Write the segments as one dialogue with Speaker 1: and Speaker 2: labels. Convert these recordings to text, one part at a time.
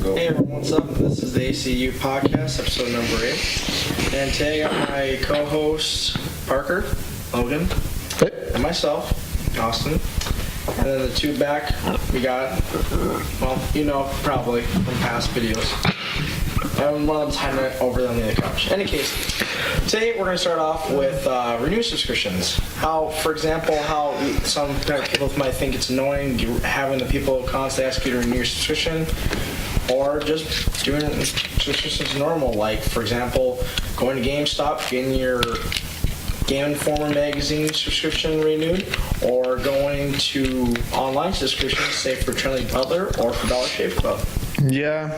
Speaker 1: Go.
Speaker 2: Hey everyone, what's up? This is the ACU podcast, episode number 8. And today I got my co-host, Parker, Logan, and myself, Austin. And then the two back, we got, well, you know, probably from past videos. And one of them's hiding over on the other couch. In any case, today we're going to start off with renew subscriptions. How, for example, how some people might think it's annoying having the people constantly ask you to renew your subscription, or just doing subscriptions normal. Like, for example, going to GameStop, getting your Game Informer magazine subscription renewed, or going to online subscriptions, say for Charlie Butler or for Dollar Shave Club.
Speaker 3: Well,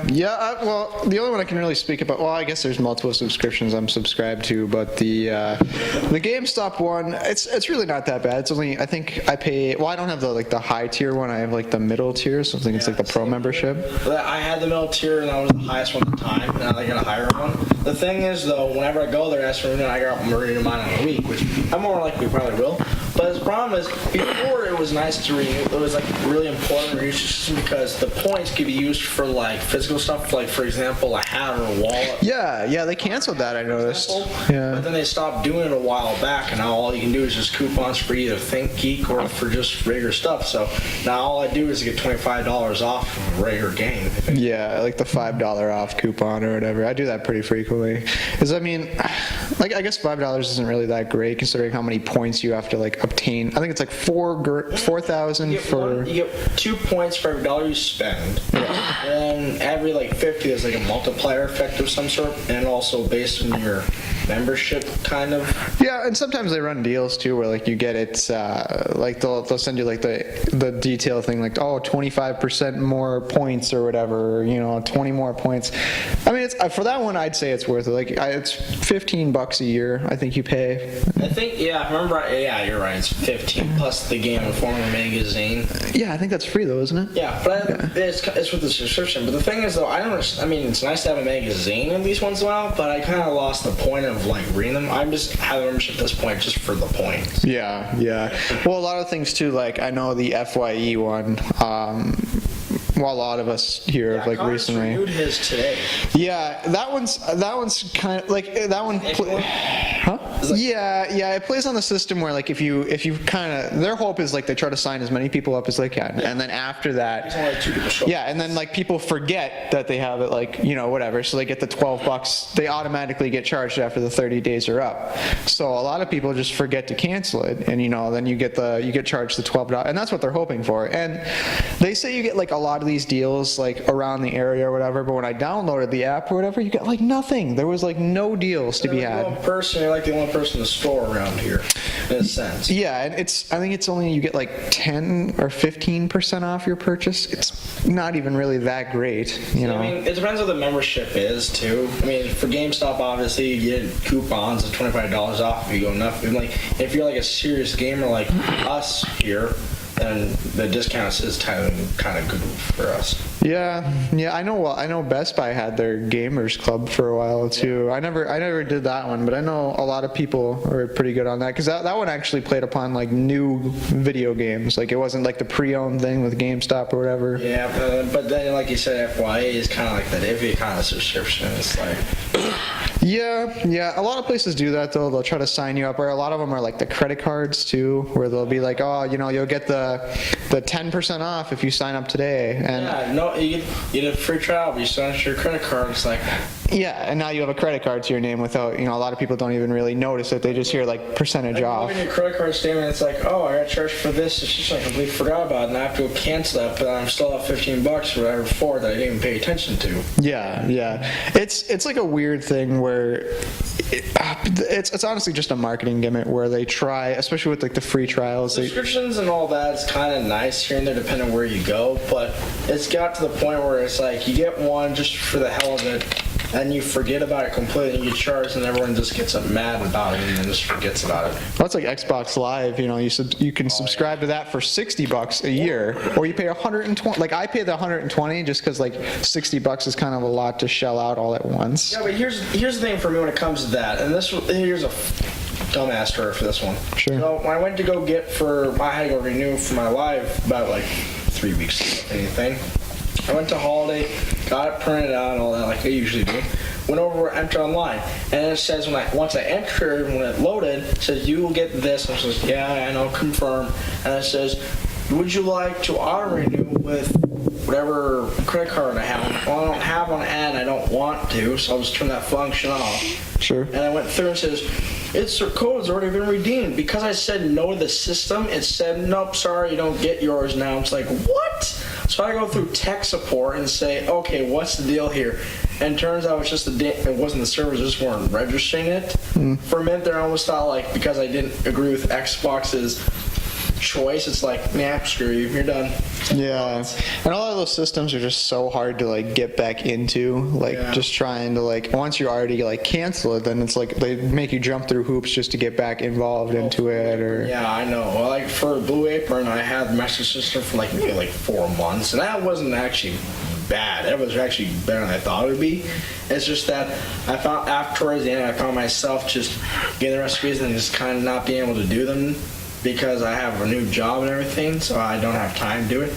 Speaker 3: the only one I can really speak about, well, I guess there's multiple subscriptions I'm subscribed to, but the GameStop one, it's really not that bad. It's only, I think I pay, well, I don't have the high tier one. I have the middle tier, so I think it's the pro membership.
Speaker 2: I had the middle tier, and that was the highest one at the time, and I got a higher one. The thing is, though, whenever I go there, I got renew mine in a week, which I'm more likely probably will. But the problem is, before it was nice to renew, it was really important to renew subscription because the points could be used for physical stuff, like for example a hat or a wallet.
Speaker 3: Yeah, they canceled that, I noticed.
Speaker 2: Yeah. But then they stopped doing it a while back, and now all you can do is just coupons for either Think Geek or for just regular stuff. So now all I do is get $25 off of a regular game.
Speaker 3: Yeah, like the $5 off coupon or whatever. I do that pretty frequently. Because I mean, I guess $5 isn't really that great considering how many points you have to obtain. I think it's 4,000 for.
Speaker 2: You get 2 points for every dollar you spend.
Speaker 3: Yeah.
Speaker 2: And every 50 is a multiplier effect of some sort, and also based on your membership kind of.
Speaker 3: Yeah, and sometimes they run deals too where you get it they'll send you the detail thing 25% more points or whatever, 20 more points. I mean, it's for that one I'd say it's worth it. It's $15 a year I think you pay.
Speaker 2: I think you're right, it's 15 plus the Game Informer magazine.
Speaker 3: Yeah, I think that's free though, isn't it?
Speaker 2: Yeah, but it's with the subscription. But the thing is though, it's nice to have a magazine at least once in a while, but I kind of lost the point of reading them. I'm just having membership at this point just for the points.
Speaker 3: Yeah. Well, a lot of things too, I know the FYE one, well, a lot of us here recently.
Speaker 2: Renewed his today.
Speaker 3: Yeah, that one's kind of that one. Huh? Yeah, it plays on the system where if you kind of, their hope is they try to sign as many people up as they can, and then after that, and then people forget that they have it whatever, so they get the $12. They automatically get charged after the 30 days are up. So a lot of people just forget to cancel it, and then you get charged the $12, and that's what they're hoping for. And they say you get a lot of these deals around the area or whatever, but when I downloaded the app or whatever, you got nothing. There was no deals to be had.
Speaker 2: You're the only person in the store around here, in a sense.
Speaker 3: Yeah, and I think it's only you get 10 or 15% off your purchase. It's not even really that great, I
Speaker 2: mean, it depends what the membership is too. I mean, for GameStop, obviously you get coupons of $25 off if you go enough. If you're a serious gamer like us here, then the discounts is kind of good for us.
Speaker 3: Yeah. I know Best Buy had their gamers club for a while too. I never did that one, but I know a lot of people are pretty good on that because that one actually played upon new video games. It wasn't the pre-owned thing with GameStop or whatever.
Speaker 2: Yeah, but then like you said, FYA is kind of that iffy kind of subscription. It's
Speaker 3: Yeah. A lot of places do that though. They'll try to sign you up, or a lot of them are the credit cards too, where they'll be you'll get the 10% off if you sign up today. And
Speaker 2: you get a free trial, but you sign up your credit card. It's
Speaker 3: yeah, and now you have a credit card to your name without, a lot of people don't even really notice it. They just hear percentage off.
Speaker 2: Look at your credit card statement, it's I got charged for this. It's just I completely forgot about it, and I have to go cancel that, but I'm still at $15 or whatever for that I didn't even pay attention to.
Speaker 3: Yeah. It's a weird thing where it's honestly just a marketing gimmick where they try, especially with the free trials.
Speaker 2: Subscriptions and all that is kind of nice here and there depending on where you go, but it's got to the point where it's you get one just for the hell of it, and you forget about it completely, and you charge, and everyone just gets mad about it and then just forgets about it.
Speaker 3: Well, it's like Xbox Live, you can subscribe to that for $60 a year, or you pay $120. I pay the $120 just because $60 is kind of a lot to shell out all at once.
Speaker 2: Yeah, but here's the thing for me when it comes to that, and here's a dumbass story for this one.
Speaker 3: Sure.
Speaker 2: So when I went to go I had to go renew for my Live about 3 weeks ago, anything. I went to Holiday, got it printed out and all that like I usually do. Went over, enter online, and it says once I entered, when it loaded, it says you will get this. I was like, yeah, I know, confirm. And it says, would you like to auto renew with whatever credit card I have? Well, I don't have one and I don't want to, so I'll just turn that function off.
Speaker 3: Sure.
Speaker 2: And I went through and it says, your code's already been redeemed. Because I said no to the system, it said, nope, sorry, you don't get yours now. It's like, what? So I go through tech support and say, okay, what's the deal here? And it turns out it's just it wasn't the servers, just weren't registering it. For a minute there, I almost thought like because I didn't agree with Xbox's choice, it's like, nah, screw you, you're done.
Speaker 3: Yeah, and all of those systems are just so hard to like get back into. Like just trying to like once you already like cancel it, then it's like they make you jump through hoops just to get back involved into it. Or
Speaker 2: yeah, I know. Well, like for Blue Apron, I had the message system for like maybe like 4 months, and that wasn't actually bad. It was actually better than I thought it would be. It's just that I found towards the end, I found myself just getting the recipes and just kind of not being able to do them because I have a new job and everything, so I don't have time to do it.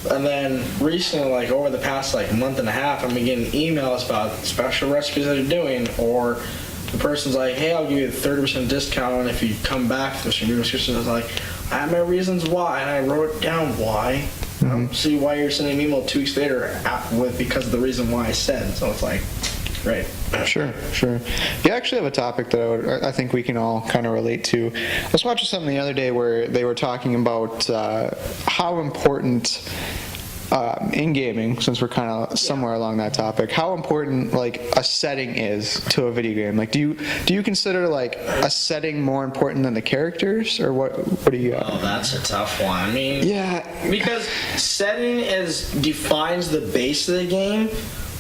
Speaker 2: And then recently, like over the past like month and a half, I've been getting emails about special recipes that they're doing, or the person's like, hey, I'll give you a 30% discount if you come back to this new description. I was like, I have my reasons why, and I wrote down why. I don't see why you're sending an email 2 weeks later because of the reason why I said. So it's like, great.
Speaker 3: Sure. You actually have a topic that I think we can all kind of relate to. I was watching something the other day where they were talking about how important in gaming, since we're kind of somewhere along that topic, how important like a setting is to a video game. Like, do you consider like a setting more important than the characters, or what do you?
Speaker 2: Oh, that's a tough one. I mean,
Speaker 3: yeah,
Speaker 2: because setting defines the base of the game,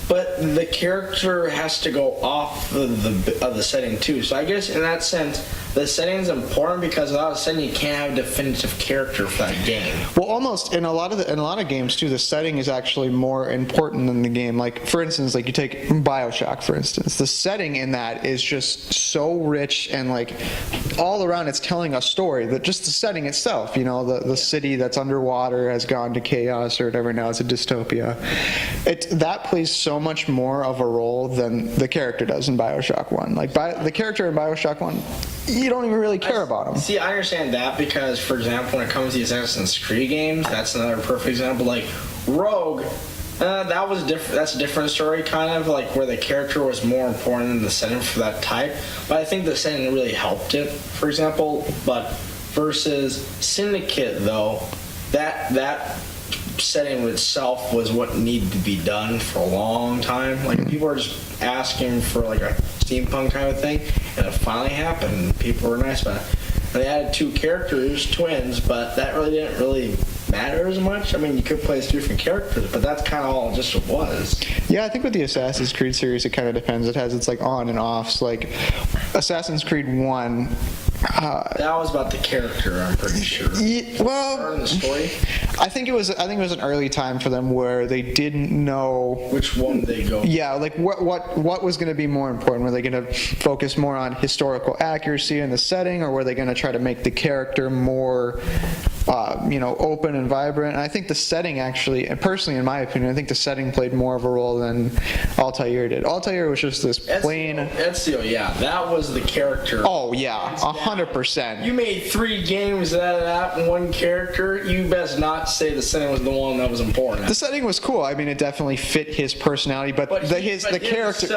Speaker 2: but the character has to go off of the setting too. So I guess in that sense, the setting is important because without a setting, you can't have a definitive character for that game.
Speaker 3: Well, almost in a lot of games too, the setting is actually more important than the game. Like for instance, like you take BioShock for instance, the setting in that is just so rich and like all around it's telling a story. That just the setting itself, you know, the city that's underwater has gone to chaos or whatever. Now it's a dystopia. That plays so much more of a role than the character does in BioShock 1. Like the character in BioShock 1, you don't even really care about him.
Speaker 2: See, I understand that because, for example, when it comes to the Assassin's Creed games, that's another perfect example. Like Rogue, that's a different story, kind of like where the character was more important than the setting for that type. But I think the setting really helped it, for example. But versus Syndicate, though, that setting itself was what needed to be done for a long time. Like people were just asking for like a steampunk kind of thing, and it finally happened. People were nice about it. And they added 2 characters, twins, but that really didn't really matter as much. I mean, you could play as 2 different characters, but that's kind of all just it was.
Speaker 3: Yeah, I think with the Assassin's Creed series, it kind of depends. It has its like on and offs. Like Assassin's Creed 1.
Speaker 2: That was about the character, I'm pretty sure.
Speaker 3: Well,
Speaker 2: the story.
Speaker 3: I think it was an early time for them where they didn't know
Speaker 2: which one they go.
Speaker 3: Yeah, like what was going to be more important? Were they going to focus more on historical accuracy in the setting, or were they going to try to make the character more open and vibrant? And I think the setting actually, and personally in my opinion, I think the setting played more of a role than Altair did. Altair was just this plain.
Speaker 2: Ezio, yeah, that was the character.
Speaker 3: Oh yeah, 100%.
Speaker 2: You made 3 games out of that one character. You best not say the setting was the one that was important.
Speaker 3: The setting was cool. I mean, it definitely fit his personality, but the character,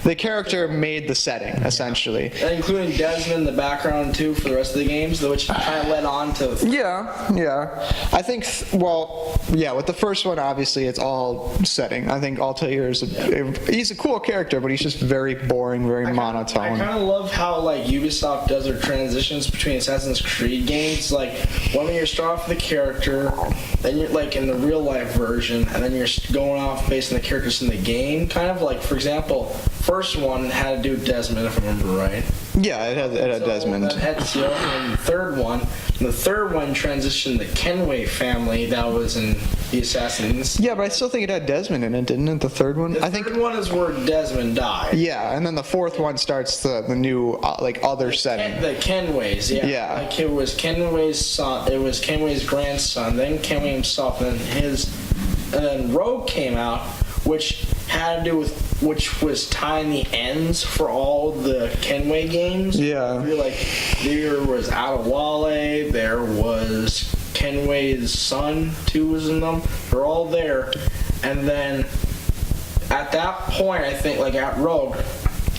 Speaker 3: the character made the setting essentially.
Speaker 2: And including Desmond in the background too for the rest of the games, which kind of led on to.
Speaker 3: Yeah. I think, with the first one, obviously, it's all setting. I think Altair he's a cool character, but he's just very boring, very monotone.
Speaker 2: I kind of love how, like, Ubisoft does their transitions between Assassin's Creed games. Like, one minute you're starting off with the character, then you're, like, in the real-life version, and then you're going off based on the characters in the game. Kind of like, for example, first one had to do with Desmond, if I remember right.
Speaker 3: Yeah, it had Desmond.
Speaker 2: Ezio, and the third one transitioned the Kenway family that was in the Assassins.
Speaker 3: Yeah, but I still think it had Desmond in it, didn't it? The third one.
Speaker 2: The third one is where Desmond died.
Speaker 3: Yeah, and then the fourth one starts the new other setting.
Speaker 2: The Kenways. Yeah.
Speaker 3: Yeah.
Speaker 2: Like it was Kenway's son. It was Kenway's grandson. Then Kenway himself. Then his And then Rogue came out, which had to do with, which was tying the ends for all the Kenway games.
Speaker 3: Yeah.
Speaker 2: You're like, there was Adewale, there was Kenway's son, too, was in them. They're all there. And then at that point, I think, like at Rogue,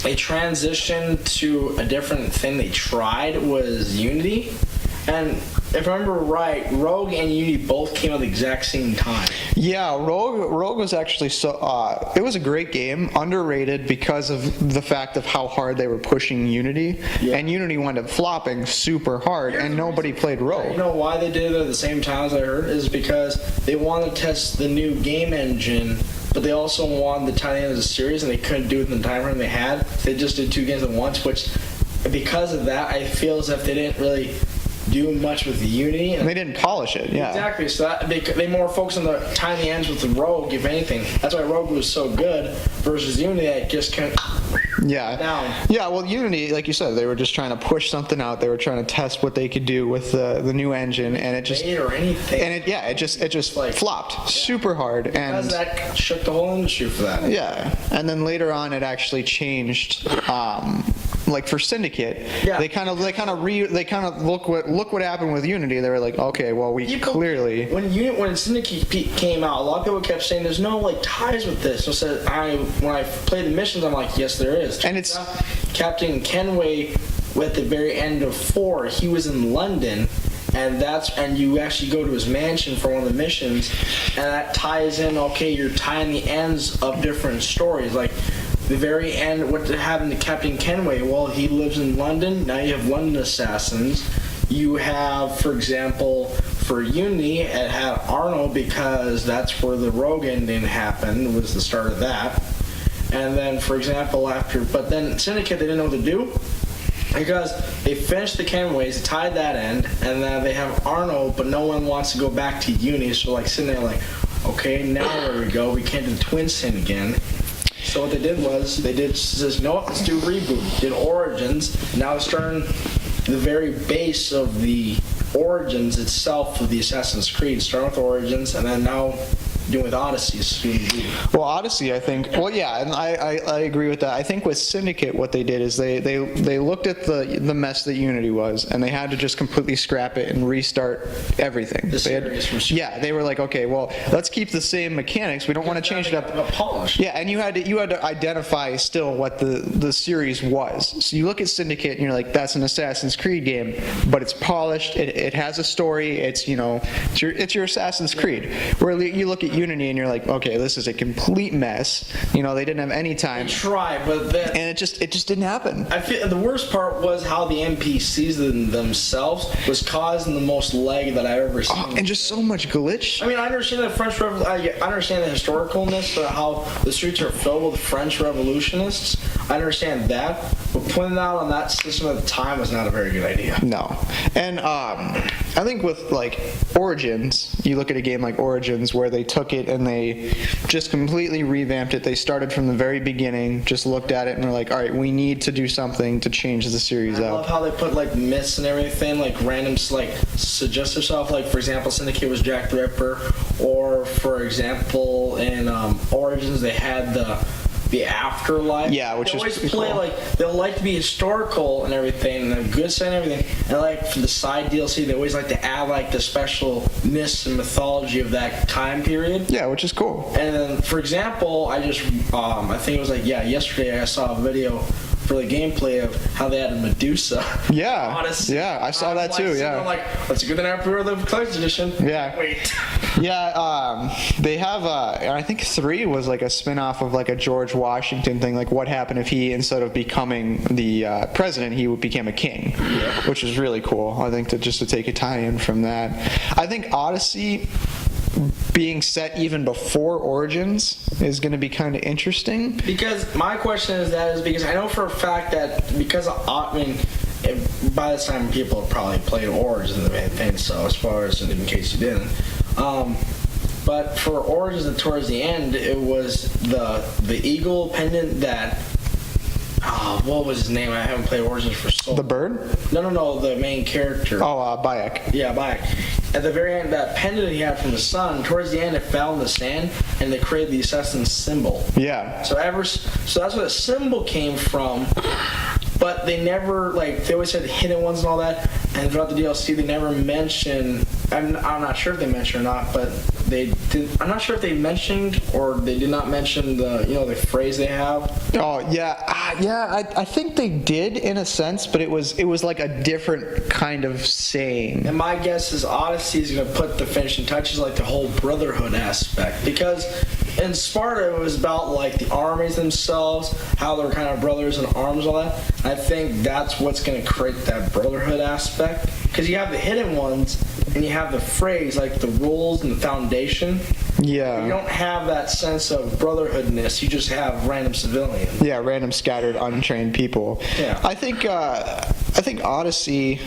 Speaker 2: they transitioned to a different thing they tried was Unity. And if I remember right, Rogue and Unity both came out at the exact same time.
Speaker 3: Yeah, Rogue was actually it was a great game, underrated because of the fact of how hard they were pushing Unity, and Unity wound up flopping super hard, and nobody played Rogue.
Speaker 2: You know why they did it at the same time, as I heard, is because they wanted to test the new game engine, but they also wanted to tie the end of the series, and they couldn't do it in the time frame they had. They just did 2 games at once, which because of that, I feel as if they didn't really do much with the Unity.
Speaker 3: And they didn't polish it, yeah.
Speaker 2: Exactly, so that, they more focused on the tiny ends with the Rogue, if anything. That's why Rogue was so good versus Unity that just kind of down.
Speaker 3: Yeah, well, Unity, like you said, they were just trying to push something out. They were trying to test what they could do with the new engine, and it just...
Speaker 2: or anything.
Speaker 3: And it just like, flopped super hard. And
Speaker 2: because that shook the whole industry for that.
Speaker 3: Yeah, and then later on it actually changed. Like for Syndicate, they kind of look what happened with Unity. They were like, okay, well clearly
Speaker 2: when Syndicate came out, a lot of people kept saying there's no like ties with this. So said when I played the missions, I'm like, yes, there is.
Speaker 3: And it's
Speaker 2: Captain Kenway at the very end of 4. He was in London. And you actually go to his mansion for one of the missions, and that ties in. Okay, you're tying the ends of different stories. Like the very end, what happened to Captain Kenway? Well, he lives in London. Now you have London assassins. You have, for example, for Unity, it had Arno because that's where the Rogue ending happened. Was the start of that. And then, for example, but then Syndicate, they didn't know what to do. Because they finished the Kenways, tied that end, and then they have Arno, but no one wants to go back to Uni, so like sitting there like, okay, now where we go? We can't do Twin Sin again. So what they did was, says, no, let's do reboot. Did Origins, now it's starting the very base of the Origins itself of the Assassin's Creed, starting with Origins, and then now doing with Odyssey.
Speaker 3: Well, Odyssey, I think. Well, yeah, and I agree with that. I think with Syndicate, what they did is they looked at the mess that Unity was, and they had to just completely scrap it and restart everything. They were like, okay, well, let's keep the same mechanics. We don't want to change it up.
Speaker 2: Polished.
Speaker 3: Yeah, and you had to identify still what the series was. So you look at Syndicate, and you're like, that's an Assassin's Creed game, but it's polished. It has a story. It's it's your Assassin's Creed. Where you look at Unity and you're like, okay, this is a complete mess. They didn't have any time.
Speaker 2: They tried, but then,
Speaker 3: and it just didn't happen.
Speaker 2: I feel the worst part was how the NPCs themselves was causing the most lag that I've ever seen.
Speaker 3: And just so much glitch.
Speaker 2: I mean, I understand the French I understand the historicalness of how the streets are filled with French revolutionists. I understand that, but putting that on that system at the time was not a very good idea.
Speaker 3: No, and I think with like Origins, you look at a game like Origins where they took it and they just completely revamped it. They started from the very beginning, just looked at it and were like, all right, we need to do something to change the series up.
Speaker 2: I love how they put like myths and everything, like random, like suggest yourself. Like for example, Syndicate was Jack the Ripper, or for example, in Origins they had the afterlife.
Speaker 3: Yeah, which is pretty
Speaker 2: play
Speaker 3: cool.
Speaker 2: Like they like to be historical and everything, and a good set and everything. And like for the side DLC, they always like to add like the special myths and mythology of that time period.
Speaker 3: Yeah, which is cool.
Speaker 2: And then, for example, I think it was like yesterday I saw a video for the gameplay of how they had a Medusa.
Speaker 3: Yeah,
Speaker 2: Odyssey.
Speaker 3: Yeah, I saw that too. Yeah,
Speaker 2: I'm like, that's a good thing I prefer the collector's edition.
Speaker 3: Yeah.
Speaker 2: Wait.
Speaker 3: Yeah, they have. I think 3 was like a spin-off of like a George Washington thing. Like, what happened if he, instead of becoming the president, he became a king, which is really cool. I think to take a tie-in from that. I think Odyssey being set even before Origins is going to be kind of interesting.
Speaker 2: Because my question is because I know for a fact that by this time people have probably played Origins and everything, so as far as in case you didn't. But for Origins and towards the end, it was the eagle pendant that what was his name? I haven't played Origins for so long.
Speaker 3: The bird?
Speaker 2: No, the main character.
Speaker 3: Oh, Bayek.
Speaker 2: Yeah, Bayek. At the very end, that pendant he had from the sun, towards the end it fell in the sand, and they created the assassin's symbol.
Speaker 3: Yeah.
Speaker 2: So that's where the symbol came from, but they never, they always said the hidden ones and all that, and throughout the DLC they never mentioned, I'm not sure if they mentioned or not, but they did, I'm not sure if they mentioned or they did not mention the phrase they have.
Speaker 3: Oh, yeah. I think they did in a sense, but it was like a different kind of saying.
Speaker 2: And my guess is Odyssey is going to put the finishing touches, like the whole brotherhood aspect, because in Sparta it was about the armies themselves, how they were kind of brothers in arms, all that. I think that's what's going to create that brotherhood aspect, because you have the hidden ones and you have the phrase, the rules and the foundation.
Speaker 3: Yeah.
Speaker 2: You don't have that sense of brotherhoodness. You just have random civilians.
Speaker 3: Yeah, random scattered, untrained people.
Speaker 2: Yeah.
Speaker 3: I think Odyssey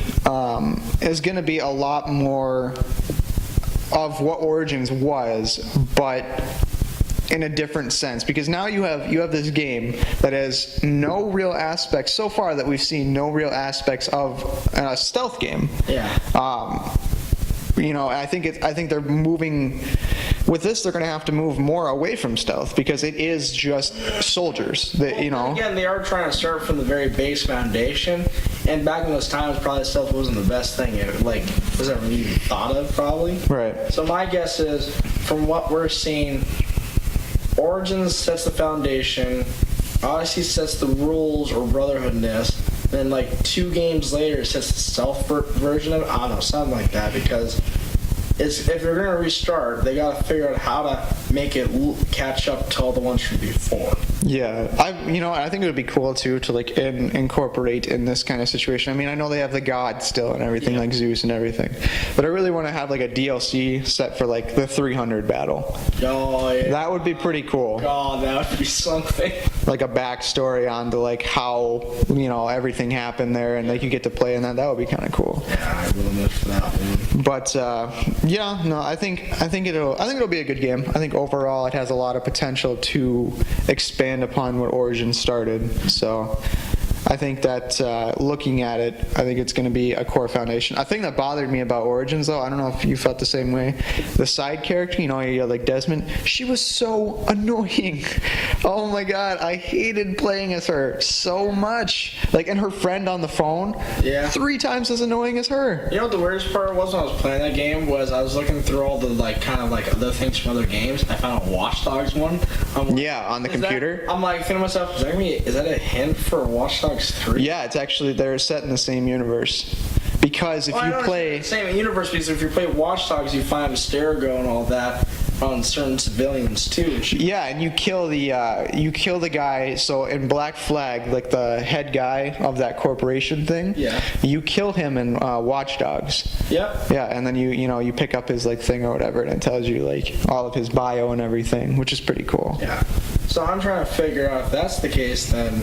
Speaker 3: is going to be a lot more of what Origins was, but in a different sense, because now you have this game that has no real aspects so far that we've seen, no real aspects of a stealth game.
Speaker 2: Yeah.
Speaker 3: I think they're moving with this. They're going to have to move more away from stealth because it is just soldiers.
Speaker 2: Again, they are trying to start from the very base foundation, and back in those times, probably stealth wasn't the best thing. It was ever even thought of, probably.
Speaker 3: Right.
Speaker 2: So my guess is, from what we're seeing, Origins sets the foundation, Odyssey sets the rules or brotherhoodness, then 2 games later it sets the stealth version of it. I don't know, something like that, because if they're going to restart, they got to figure out how to make it catch up to all the ones from before.
Speaker 3: Yeah, I think it would be cool too to incorporate in this kind of situation. I mean, I know they have the gods still and everything, like Zeus and everything, but I really want to have a DLC set for the 300 battle.
Speaker 2: Oh yeah,
Speaker 3: that would be pretty cool.
Speaker 2: God, that would be something.
Speaker 3: A backstory onto how everything happened there, and you get to play in that. That would be kind of cool.
Speaker 2: Yeah, I really miss that one.
Speaker 3: But I think it'll be a good game. I think overall it has a lot of potential to expand upon what Origins started. So I think that looking at it, I think it's going to be a core foundation. A thing that bothered me about Origins, though, I don't know if you felt the same way. The side character, Desmond, she was so annoying. Oh my God, I hated playing as her so much. And her friend on the phone, 3 times as annoying as her.
Speaker 2: You know what the weirdest part was when I was playing that game was I was looking through all the other things from other games. I found a Watch Dogs one.
Speaker 3: On the computer.
Speaker 2: I'm thinking to myself, is that a hint for Watch Dogs 3?
Speaker 3: Yeah, it's actually, they're set in the same universe. Because if you play...
Speaker 2: It's the same universe, because if you play Watch Dogs, you find Mystergo and all that on certain civilians too.
Speaker 3: Yeah, and you kill the guy. So in Black Flag, the head guy of that corporation thing.
Speaker 2: Yeah.
Speaker 3: You kill him in Watch Dogs.
Speaker 2: Yep.
Speaker 3: Yeah, and then you pick up his thing or whatever, and it tells you all of his bio and everything, which is pretty cool.
Speaker 2: Yeah. So I'm trying to figure out if that's the case, then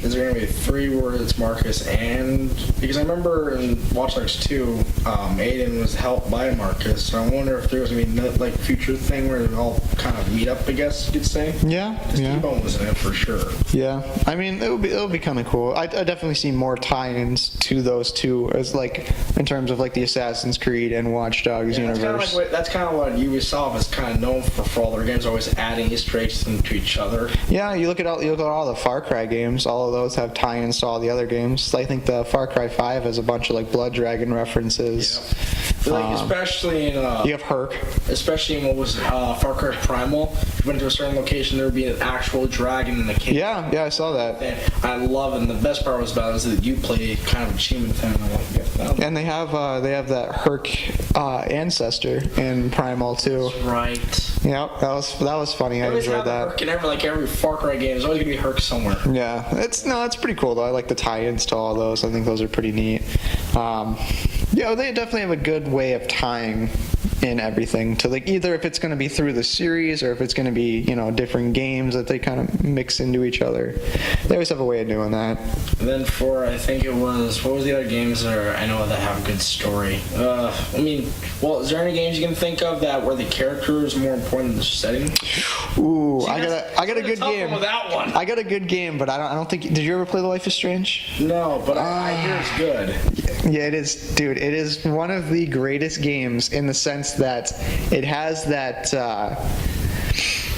Speaker 2: is there going to be 3 where it's Marcus and... Because I remember in Watch Dogs 2, Aiden was helped by Marcus, so I wonder if there was going to be future thing where they all kind of meet up, I guess you could say.
Speaker 3: Yeah.
Speaker 2: T-Bone was in it for sure.
Speaker 3: Yeah. I mean, it'll be kind of cool. I definitely see more tie-ins to those two as in terms of the Assassin's Creed and Watch Dogs universe.
Speaker 2: That's kind of what Ubisoft is kind of known for all their games, always adding Easter eggs into each other.
Speaker 3: Yeah, you look at all the Far Cry games, all of those have tie-ins to all the other games. I think the Far Cry 5 has a bunch of Blood Dragon references.
Speaker 2: Yep. Especially in
Speaker 3: you have Herc.
Speaker 2: Especially in what was Far Cry Primal. If you went to a certain location, there would be an actual dragon in the cave.
Speaker 3: Yeah, I saw that.
Speaker 2: And I love it. And the best part was about it is that you play kind of achievement thing.
Speaker 3: And they have that Herc ancestor in Primal too.
Speaker 2: That's right.
Speaker 3: Yep, that was funny. I enjoyed that.
Speaker 2: Herc in every Far Cry game. There's always gonna be Herc somewhere.
Speaker 3: Yeah, it's pretty cool though. I like the tie-ins to all those. I think those are pretty neat. They definitely have a good way of tying in everything to like either if it's going to be through the series or if it's going to be, you know, different games that they kind of mix into each other. They always have a way of doing that.
Speaker 2: And then I think it was, what was the other games that I know that have a good story? Is there any games you can think of that where the character is more important than the setting?
Speaker 3: Ooh, I got a good game.
Speaker 2: With that one.
Speaker 3: I got a good game, but I don't think. Did you ever play The Life is Strange?
Speaker 2: No, but I hear it's good.
Speaker 3: Yeah, it is, dude. It is one of the greatest games in the sense that it has that.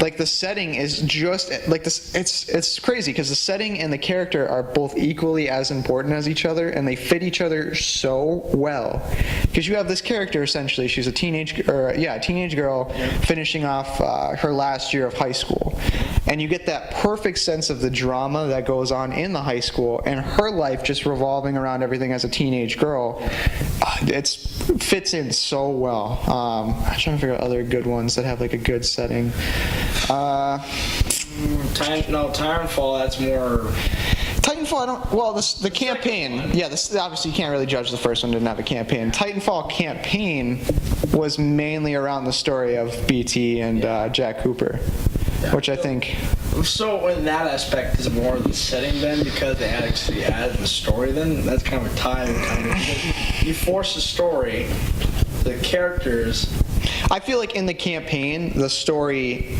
Speaker 3: Like the setting is just like this. It's crazy because the setting and the character are both equally as important as each other, and they fit each other so well. Because you have this character essentially, she's a teenage girl finishing off her last year of high school, and you get that perfect sense of the drama that goes on in the high school and her life just revolving around everything as a teenage girl. It fits in so well. I'm trying to figure out other good ones that have like a good setting.
Speaker 2: Titanfall, that's more...
Speaker 3: Titanfall, the campaign, obviously you can't really judge the first one, didn't have a campaign. Titanfall campaign was mainly around the story of BT and Jack Cooper, which I think...
Speaker 2: So in that aspect, is more of the setting then, because they actually added the story then? That's kind of a tie, you force the story, the characters...
Speaker 3: I feel like in the campaign, the story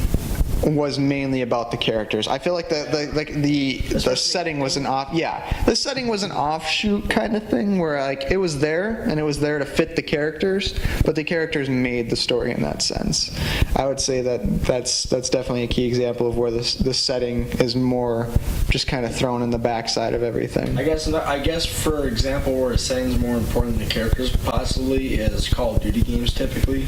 Speaker 3: was mainly about the characters. I feel like the setting was the setting was an offshoot kind of thing where like it was there and it was there to fit the characters, but the characters made the story in that sense. I would say that's definitely a key example of where the setting is more just kind of thrown in the backside of everything.
Speaker 2: I guess for example where the setting is more important than the characters possibly is Call of Duty games typically.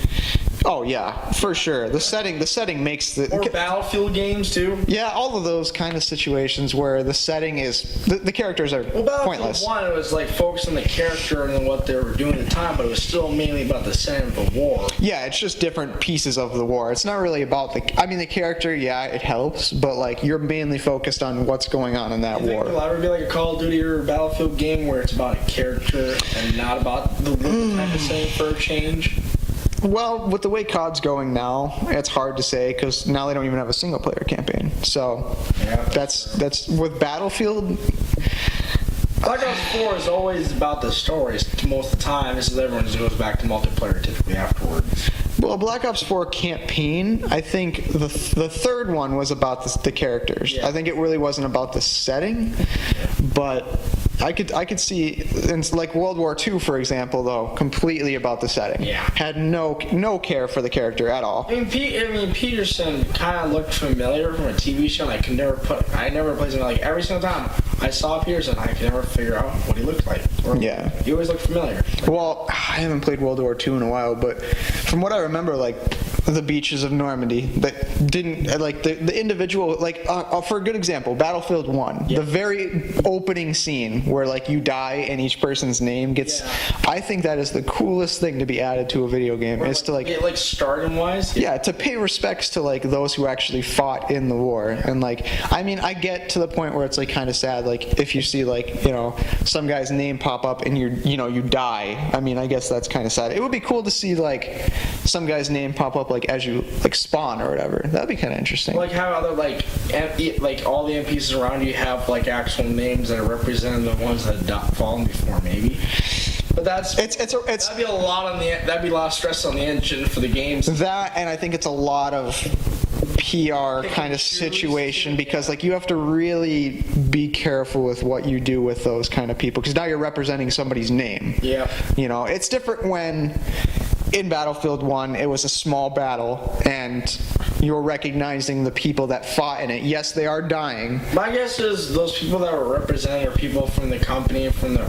Speaker 3: Oh yeah, for sure. The setting makes the...
Speaker 2: Or Battlefield games too.
Speaker 3: Yeah, all of those kind of situations where the setting is... The characters are pointless.
Speaker 2: Battlefield 1, it was like focused on the character and what they were doing at the time, but it was still mainly about the setting of the war.
Speaker 3: Yeah, it's just different pieces of the war. It's not really about the character, yeah, it helps, but like you're mainly focused on what's going on in that war.
Speaker 2: Think there'll ever be like a Call of Duty or a Battlefield game where it's about a character and not about the war type of setting for a change?
Speaker 3: Well, with the way COD's going now, it's hard to say because now they don't even have a single player campaign. So that's with Battlefield.
Speaker 2: Black Ops 4 is always about the stories most of the time. This is everyone just goes back to multiplayer typically afterwards.
Speaker 3: Well, Black Ops 4 campaign, I think the third one was about the characters. Yeah. I think it really wasn't about the setting, but I could see, in like World War II, for example, though, completely about the setting. Yeah. Had no care for the character at all.
Speaker 2: I mean, Peterson kind of looked familiar from a TV show. I never played him. Like every single time I saw Peterson, I could never figure out what he looked like. He always looked familiar.
Speaker 3: Well, I haven't played World War II in a while, but from what I remember, like the beaches of Normandy that didn't like the individual for a good example, Battlefield 1, the very opening scene where like you die and each person's name gets I think that is the coolest thing to be added to a video game is to like
Speaker 2: get stardom wise
Speaker 3: to pay respects to like those who actually fought in the war. And like I mean I get to the point where it's like kind of sad like if you see like some guy's name pop up and you die. I mean I guess that's kind of sad. It would be cool to see like some guy's name pop up like as you like spawn or whatever. That'd be kind of interesting.
Speaker 2: Like how other like all the NPCs around you have like actual names that are representing the ones that have fallen before, maybe. But that'd be a lot of stress on the engine for the games.
Speaker 3: That, and I think it's a lot of PR kind of situation because like you have to really be careful with what you do with those kind of people because now you're representing somebody's name. Yeah. It's different when in Battlefield 1 it was a small battle and you're recognizing the people that fought in it. Yes, they are dying.
Speaker 2: My guess is those people that were represented are people from the company, from their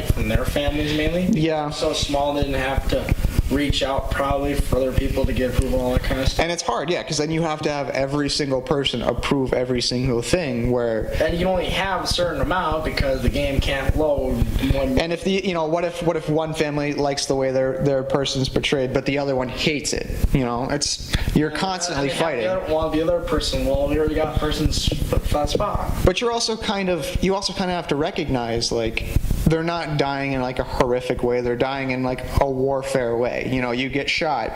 Speaker 2: from their families mainly. Yeah. So small they didn't have to reach out probably for other people to get approval, all that kind of stuff.
Speaker 3: And it's hard, because then you have to have every single person approve every single thing where...
Speaker 2: And you can only have a certain amount because the game can't load.
Speaker 3: And if what if one family likes the way their person's portrayed, but the other one hates it? You're constantly fighting.
Speaker 2: The other person, we already got person's flat spot.
Speaker 3: But you also kind of have to recognize, like, they're not dying in like a horrific way. They're dying in like a warfare way. You know, you get shot.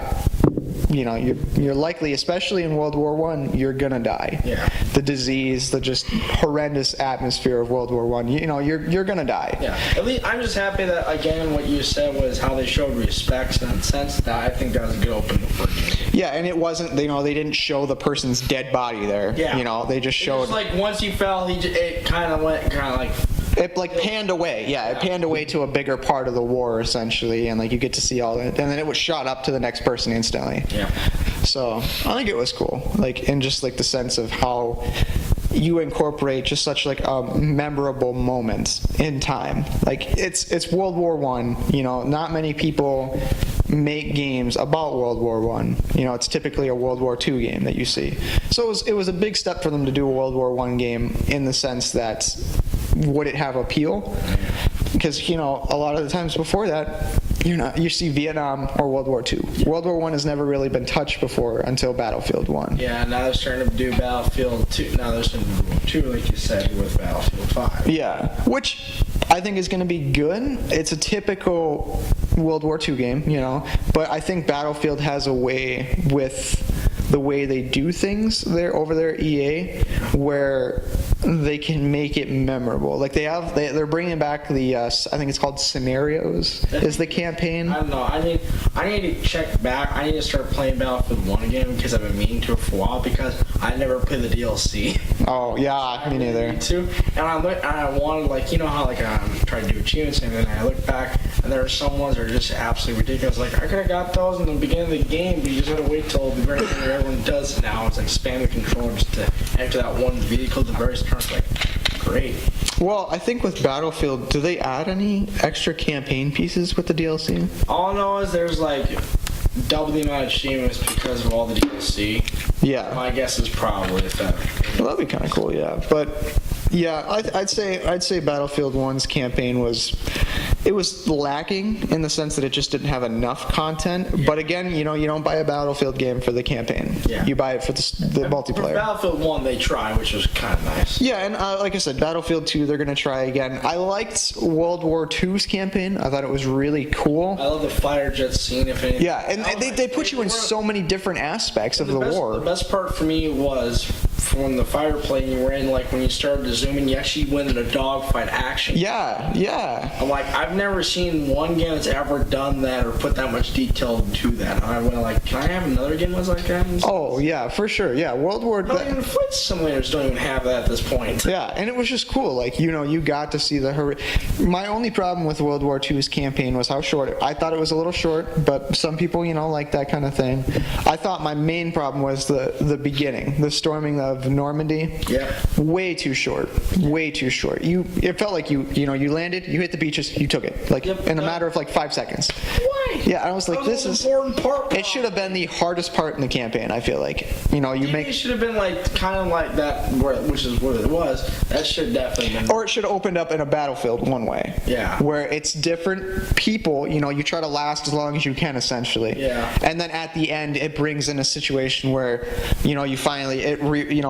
Speaker 3: You know, you're likely, especially in World War I, you're gonna die.
Speaker 2: Yeah.
Speaker 3: The disease, the just horrendous atmosphere of World War I. You know, you're gonna die.
Speaker 2: Yeah. At least I'm just happy that again what you said was how they showed respect in that sense. That I think that was a good opening for it.
Speaker 3: Yeah, and it wasn't. You know, they didn't show the person's dead body there.
Speaker 2: Yeah.
Speaker 3: You know, they just showed.
Speaker 2: It was like once he fell, it kind of like.
Speaker 3: It like panned away, yeah. It panned away to a bigger part of the war essentially, and like you get to see all that, and then it was shot up to the next person instantly.
Speaker 2: Yeah.
Speaker 3: So I think it was cool, like in just like the sense of how you incorporate just such like memorable moments in time. Like it's World War I. You know, not many people make games about World War I. You know, it's typically a World War II game that you see. So it was a big step for them to do a World War I game in the sense that would it have appeal? Because, you know, a lot of the times before that, you see Vietnam or World War II. World War I has never really been touched before until Battlefield 1.
Speaker 2: Yeah, now they're starting to do Battlefield 2. Now they're starting to do World War II, like you said, with Battlefield 5.
Speaker 3: Yeah, which I think is going to be good. It's a typical World War II game, you know, but I think Battlefield has a way with the way they do things there over there at EA where they can make it memorable. Like they're bringing back the I think it's called Scenarios is the campaign.
Speaker 2: I don't know. I need to check back. I need to start playing Battlefield 1 again because I've been meaning to for a while because I never played the DLC.
Speaker 3: Oh yeah, me neither.
Speaker 2: And I wanted, like, you know how like I tried to do achievements and then I look back and there are some ones that are just absolutely ridiculous. Like I could have got those in the beginning of the game, but you just had to wait till the very end where everyone does it now. It's like spam the controller just to enter that one vehicle at the very start. It's like great.
Speaker 3: Well, I think with Battlefield, do they add any extra campaign pieces with the DLC?
Speaker 2: All I know is there's like double the amount of achievements because of all the DLC.
Speaker 3: Yeah.
Speaker 2: My guess is probably if that.
Speaker 3: Well, that'd be kind of cool, yeah. But yeah, I'd say Battlefield 1's campaign was lacking in the sense that it just didn't have enough content. Yeah. But again, you know, you don't buy a Battlefield game for the campaign. Yeah. You buy it for the multiplayer.
Speaker 2: For Battlefield 1, they try, which was kind of nice.
Speaker 3: Yeah, and like I said, Battlefield 2, they're going to try again. I liked World War II's campaign. I thought it was really cool.
Speaker 2: I love the fighter jet scene, if anything.
Speaker 3: Yeah, and they put you in so many different aspects of the war.
Speaker 2: The best part for me was from the fighter plane you were in, like when you started to zoom in, you actually went in a dogfight action.
Speaker 3: Yeah, yeah.
Speaker 2: I'm like, I've never seen one game that's ever done that or put that much detail into that. And I went like, can I have another game that's like that?
Speaker 3: Oh yeah, for sure. Yeah, World War.
Speaker 2: Not even flight simulators don't even have that at this point.
Speaker 3: Yeah, and it was just cool. Like, you know, you got to see the. My only problem with World War II's campaign was how short. I thought it was a little short, but some people, you know, like that kind of thing. I thought my main problem was the beginning, the storming of Normandy.
Speaker 2: Yeah.
Speaker 3: Way too short. Way too short. It felt like you landed, you hit the beaches, you took it, like in a matter of like 5 seconds.
Speaker 2: Why?
Speaker 3: Yeah, I was like, this is.
Speaker 2: Important part.
Speaker 3: It should have been the hardest part in the campaign. I feel like, you know,
Speaker 2: It should have been like kind of like that, which is what it was. That should definitely been.
Speaker 3: Or it should have opened up in a Battlefield one way.
Speaker 2: Yeah.
Speaker 3: Where it's different people. You know, you try to last as long as you can, essentially.
Speaker 2: Yeah.
Speaker 3: And then at the end, it brings in a situation where, you know, you finally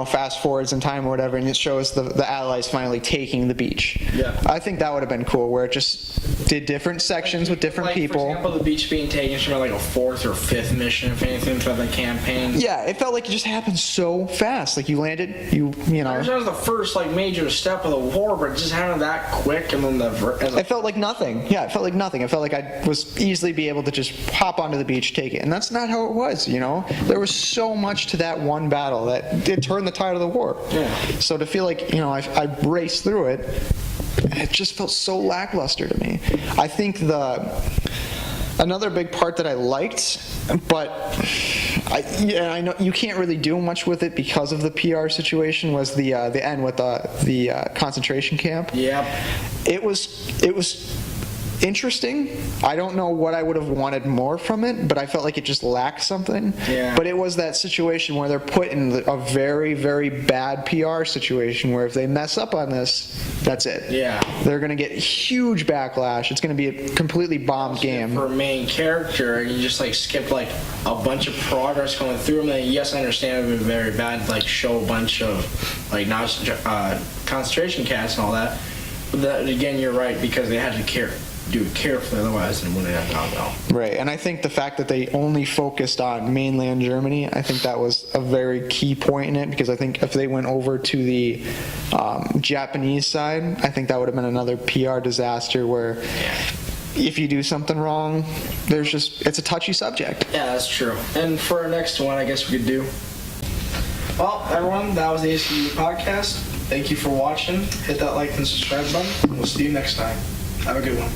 Speaker 3: fast forwards in time or whatever, and it shows the Allies finally taking the beach.
Speaker 2: Yeah.
Speaker 3: I think that would have been cool, where it just did different sections with different people.
Speaker 2: For example, the beach being taken should be like a 4th or 5th mission, if anything, for the campaign.
Speaker 3: Yeah, it felt like it just happened so fast. Like you landed, you know.
Speaker 2: That was the first like major step of the war, but it just happened that quick, and then
Speaker 3: it felt like nothing. Yeah, it felt like nothing. It felt like I was easily be able to just hop onto the beach, take it, and that's not how it was. You know, there was so much to that one battle that it turned the tide of the war.
Speaker 2: Yeah.
Speaker 3: So to feel like, you know, I raced through it, it just felt so lackluster to me. I think another big part that I liked, but I know you can't really do much with it because of the PR situation, was the end with the concentration camp.
Speaker 2: Yep.
Speaker 3: It was interesting. I don't know what I would have wanted more from it, but I felt like it just lacked something.
Speaker 2: Yeah.
Speaker 3: But it was that situation where they're put in a very, very bad PR situation where if they mess up on this, that's it.
Speaker 2: Yeah.
Speaker 3: They're going to get huge backlash. It's going to be a completely bombed game.
Speaker 2: For a main character, and you just like skip like a bunch of progress going through them. And yes, I understand it would be very bad, like show a bunch of like concentration camps and all that. That again, you're right, because they had to do it carefully, otherwise it wouldn't have gone well.
Speaker 3: Right, and I think the fact that they only focused on mainland Germany, I think that was a very key point in it, because I think if they went over to the Japanese side, I think that would have been another PR disaster where if you do something wrong, it's a touchy subject.
Speaker 2: Yeah, that's true. And for our next one, I guess we could do. Well, everyone, that was the ACU podcast. Thank you for watching. Hit that like and subscribe button. We'll see you next time. Have a good one.